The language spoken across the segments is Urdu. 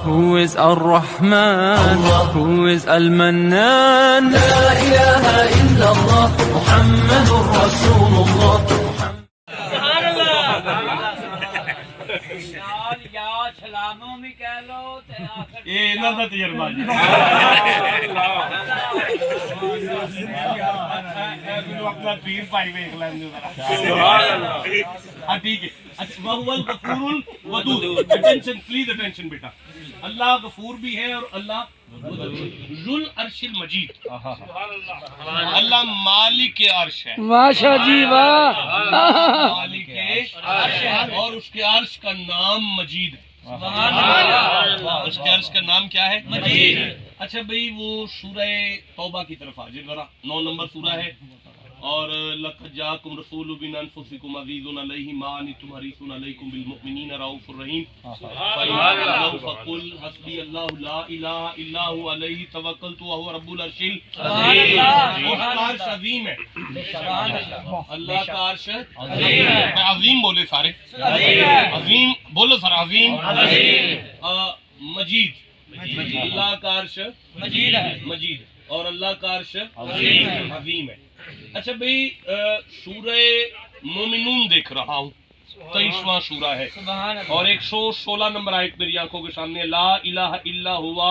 Who is Ar-Rahman? Who is Al-Mannan? لا إله إلا الله محمد رسول الله. تجربہ اپنا پیر بھائی ویخ لیں ٹھیک ہے. اٹینشن پلیز اٹینشن بیٹا. اللہ غفور بھی ہے اور اللہ ذو العرش المجید. اللہ مالک عرش ہے. ماشاء جی واہ. مالک عرش ہے اور اس کے عرش کا نام مجید ہے. اس کے عرش کا نام کیا ہے؟ مجید. اچھا بھئی وہ سورہ توبہ کی طرف آ جائے ذرا. 9 نمبر سورہ ہے اور لقد جاءکم رسول من انفسکم عزیز علیہ ما عنتم حریص علیکم بالمؤمنین رؤوف الرحیم فقل حسبی اللہ لا الہ الا هو علیہ توکلت وهو رب العرش العظیم. اس کا عرش عظیم ہے. اللہ کا عرش عظیم ہے. عظیم بولے سارے. عظیم بولو سر. عظیم مجید. اللہ کا عرش مجید ہے. مجید اور اللہ کا عرش عظیم ہے. اچھا بھئی سورہ مومنون دیکھ رہا ہوں. 23واں سورہ ہے اور 116 نمبر آیت میری آنکھوں کے سامنے. لا الہ الا ہوا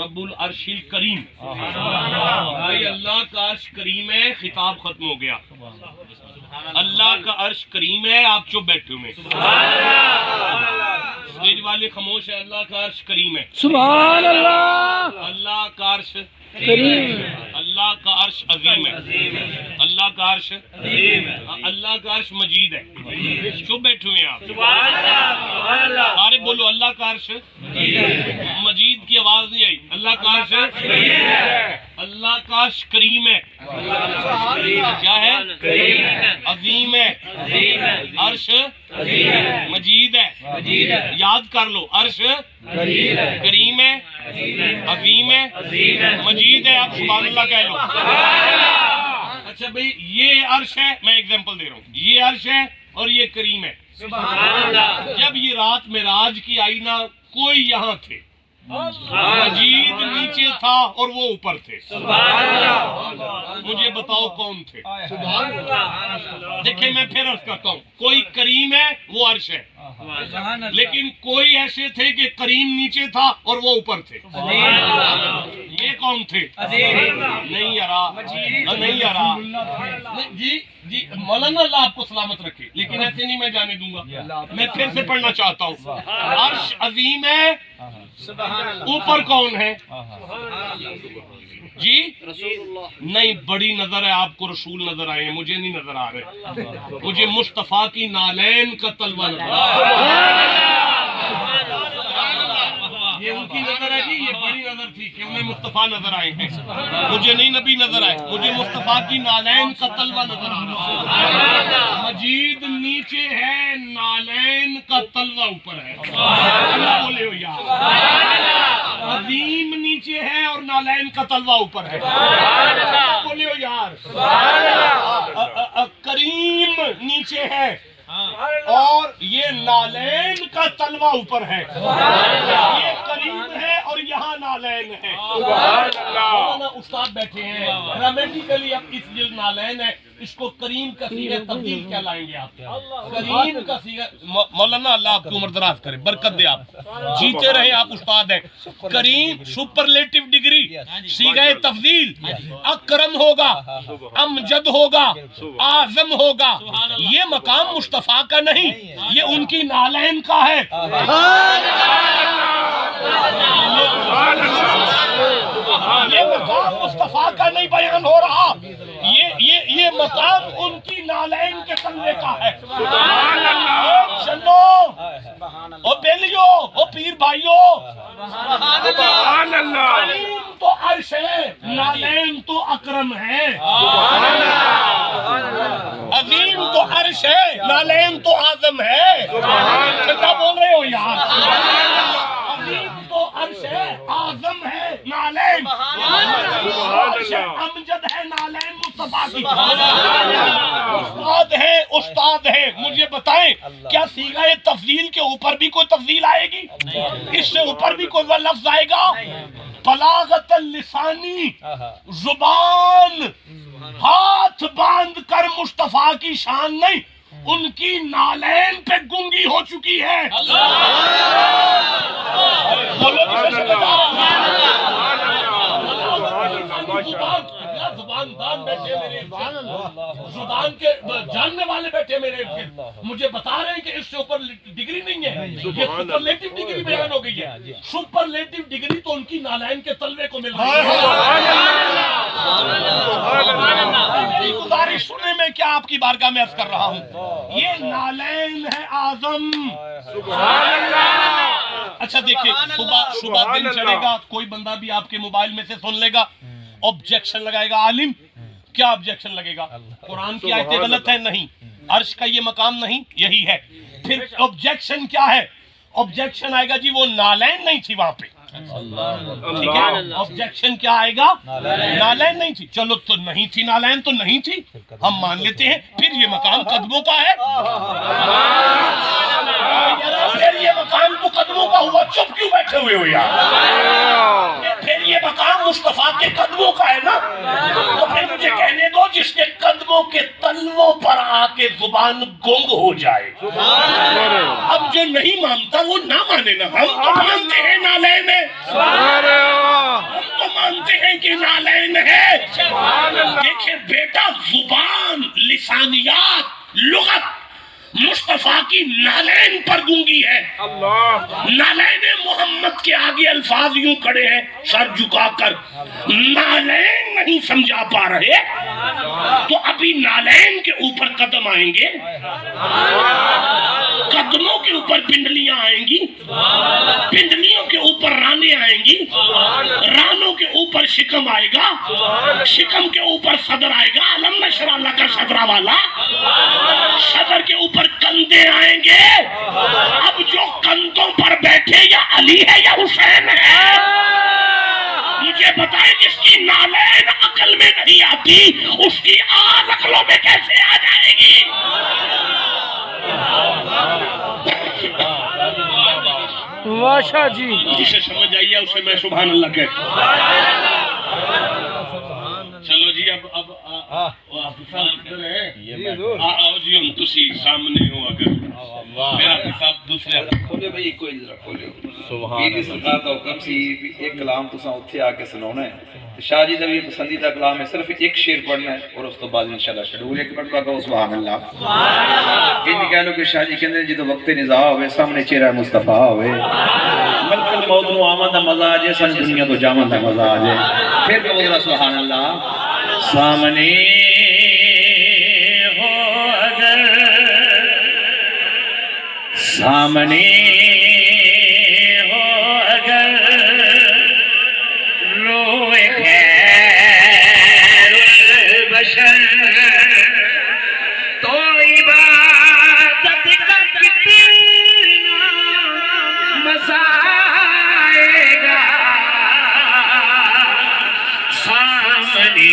رب العرش الکریم. بھائی اللہ کا عرش کریم ہے. خطاب ختم ہو گیا. اللہ کا عرش کریم ہے. آپ چپ بیٹھے ہوئے. اسٹیج والے خاموش ہے. اللہ کا عرش کریم ہے. سبحان اللہ. اللہ کا عرش کریم. اللہ کا عرش عظیم ہے. اللہ کا عرش اللہ کا عرش مجید ہے. چپ بیٹھے ہوئے آپ. سارے بولو اللہ کا عرش مجید. کی آواز نہیں آئی. اللہ کا عرش اللہ کا عرش کریم ہے. کیا ہے؟ عظیم ہے. عرش مجید ہے. یاد کر لو. عرش کریم ہے. عظیم ہے. مجید ہے. آپ سبحان اللہ کہہ لو. اچھا بھئی یہ عرش ہے. میں ایگزامپل دے رہا ہوں. یہ عرش ہے اور یہ کریم ہے. جب یہ رات معراج کی آئی نا کوئی یہاں تھے. مجید نیچے تھا اور وہ اوپر تھے. مجھے بتاؤ کون تھے؟ دیکھیں میں پھر عرض کرتا ہوں. کوئی کریم ہے وہ عرش ہے. لیکن کوئی ایسے تھے کہ کریم نیچے تھا اور وہ اوپر تھے. یہ کون تھے؟ نہیں یارا. نہیں یارا. جی جی مولانا اللہ آپ کو سلامت رکھے. لیکن ایسے نہیں میں جانے دوں گا. میں پھر سے پڑھنا چاہتا ہوں. عرش عظیم ہے. اوپر کون ہے؟ جی نہیں. بڑی نظر ہے آپ کو. رسول نظر آئے ہیں. مجھے نہیں نظر آ رہے. مجھے مصطفیٰ کی نالین کا تلوہ نظر آ رہا ہے. یہ ان کی نظر ہے جی. یہ بڑی نظر تھی کہ انہیں مصطفیٰ نظر آئے ہیں. مجھے نہیں نبی نظر آئے. مجھے مصطفیٰ کی نالین کا تلوہ نظر آ رہا ہے. مجید نیچے ہے. نالین کا تلوہ اوپر ہے. بولے ہو یار. عظیم نیچے ہے اور نالین کا تلوہ اوپر ہے. بولے ہو یار. کریم نیچے ہے اور یہ نالین کا تلوہ اوپر ہے. یہ کریم ہے اور یہاں نالین ہے. استاد بیٹھے ہیں. گرامیٹیکلی اب اس جو نالین ہے اس کو کریم کا صیغہ تبدیل کیا لائیں گے آپ؟ کریم کا صیغہ. مولانا اللہ آپ کی عمر دراز کرے. برکت دے. آپ جیتے رہے. آپ استاد ہیں. کریم سپرلیٹو ڈگری صیغہ تفضیل. اکرم ہوگا. امجد ہوگا. اعظم ہوگا. یہ مقام مصطفیٰ کا نہیں. یہ ان کی نالین کا ہے. یہ مقام مصطفیٰ کا نہیں بیان ہو رہا. یہ مقام ان کی نالین کے تلوے کا ہے. چلو او بیلیو او پیر بھائیو. کریم تو عرش ہے. نالین تو اکرم ہے. عظیم تو عرش ہے. نالین تو اعظم ہے. کیا بول رہے ہو یار؟ عظیم تو عرش ہے. اعظم ہے. نالین امجد ہے. نالین مصطفیٰ کی. استاد ہے. استاد مراد ہے مجھے بتائیں کیا صیغہ تفضیل کے اوپر بھی کوئی تفضیل آئے گی؟ اس سے اوپر بھی کوئی لفظ آئے گا؟ بلاغت اللسانی، زبان ہاتھ باندھ کر مصطفیٰ کی شان نہیں، ان کی نالین پہ گونگی ہو چکی ہے۔ زبان دان بیٹھے میرے زبان کے جاننے والے بیٹھے میرے، مجھے بتا رہے ہیں کہ اس سے اوپر ڈگری نہیں ہے، یہ سپرلیٹو ڈگری بیان ہو گئی ہے۔ سپرلیٹو ڈگری تو ان کی نالین کے تلوے کو مل رہی ہے۔ گزارش سننے میں کیا آپ کی بارگاہ میں عرض کر رہا ہوں، یہ نالین ہے اعظم۔ اچھا دیکھیں، صبح دن چڑھے گا، کوئی بندہ بھی آپ کے موبائل میں سے سن لے گا، آبجیکشن لگائے گا عالم، کیا آبجیکشن لگے گا؟ قرآن کی آیتیں غلط ہیں؟ نہیں۔ عرش کا یہ مقام نہیں، یہی ہے۔ پھر آبجیکشن کیا ہے؟ آبجیکشن آئے گا جی وہ نالین نہیں تھی وہاں پہ، ٹھیک ہے؟ آبجیکشن کیا آئے گا؟ نالین نہیں تھی۔ چلو تو نہیں تھی نالین تو نہیں تھی، ہم مان لیتے ہیں، پھر یہ مقام قدموں کا ہے، پھر یہ مقام تو قدموں کا ہوا، چپ کیوں بیٹھے ہوئے ہو یار؟ پھر یہ مقام مصطفیٰ کے قدموں کا ہے نا، تو پھر مجھے کہنے دو جس کے قدموں کے تلووں پر آ کے زبان گنگ ہو جائے۔ اب جو نہیں مانتا وہ نہ مانے نا، ہم تو مانتے ہیں نالین ہے، ہم تو مانتے ہیں کہ نالین ہے۔ دیکھیں بیٹا، زبان، لسانیات، لغت مصطفیٰ کی نالین پر گونگی ہے۔ نالین محمد کے آگے الفاظ یوں کھڑے ہیں سر جھکا کر، نالین نہیں سمجھا پا رہے تو ابھی نالین کے اوپر قدم آئیں گے، قدموں کے اوپر پنڈلیاں آئیں گی، پنڈلیوں کے اوپر رانے آئیں گی، رانوں کے اوپر شکم آئے گا، شکم کے اوپر صدر آئے گا، علم نشر اللہ کا صدرہ والا، صدر کے اوپر کندھے آئیں گے۔ اب جو کندھوں پر بیٹھے یا علی ہے یا حسین ہے، مجھے بتائیں جس کی نالین عقل میں نہیں آتی اس کی آل عقلوں میں کیسے آ جائے گی؟ ماشاء جی، جسے سمجھ آئیے اسے میں سبحان اللہ کہتا ہوں۔ چلو جی اب آپ ادھر ہے، آؤ جی ہم تسی سامنے ہو، اگر میرا حساب دوسرے کھولے بھائی کوئی ذرا کھولے سبحان سرکار کا حکم سی ایک کلام تساں اتھے آ کے سنانا ہے۔ شاہ جی کا بھی پسندیدہ کلام ہے، صرف ایک شعر پڑھنا ہے اور اس تو بعد انشاءاللہ شیڈول ایک مرتبہ کہو سبحان اللہ۔ ان کہہ لو کہ شاہ جی کہندے جدوں وقت نزا ہوئے سامنے چہرہ مصطفیٰ ہوئے، ملک الموت نو آمن دا مزہ آ جائے، سن دنیا تو جامن دا مزہ آ جائے، پھر کہو ذرا سبحان اللہ۔ سامنے ہو اگر، سامنے ہو اگر، روئے خیر البشر تو عبادت کا کتنا مزہ آئے گا، سامنے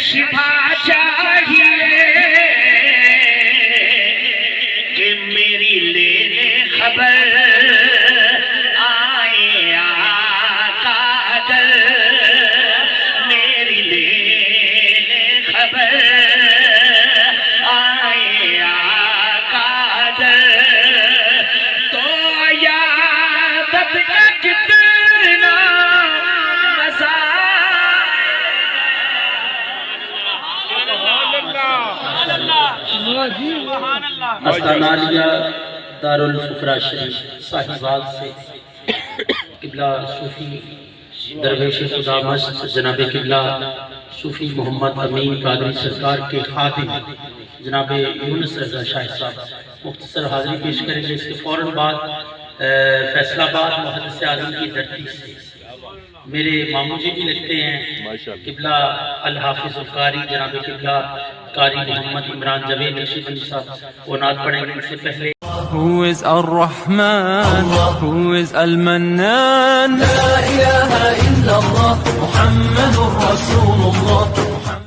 شفا چاہیے کانالیہ دارالفقراء شریف صاحبات سے قبلہ صوفی درویش خدا مست جناب قبلہ صوفی محمد امین قادری سرکار کے خادم جناب یونس رضا شاہ صاحب مختصر حاضری پیش کریں گے. اس کے فوراً بعد فیصل آباد محدث اعظم کی دھرتی سے میرے ماموں جی بھی لکھتے ہیں قبلہ الحافظ القاری جناب قبلہ قاری محمد عمران جاوید نشیبندی صاحب وہ نعت پڑھیں گے. ان سے پہلے Who is Ar-Rahman? Who is Al-Mannan? لا إله إلا الله محمد رسول الله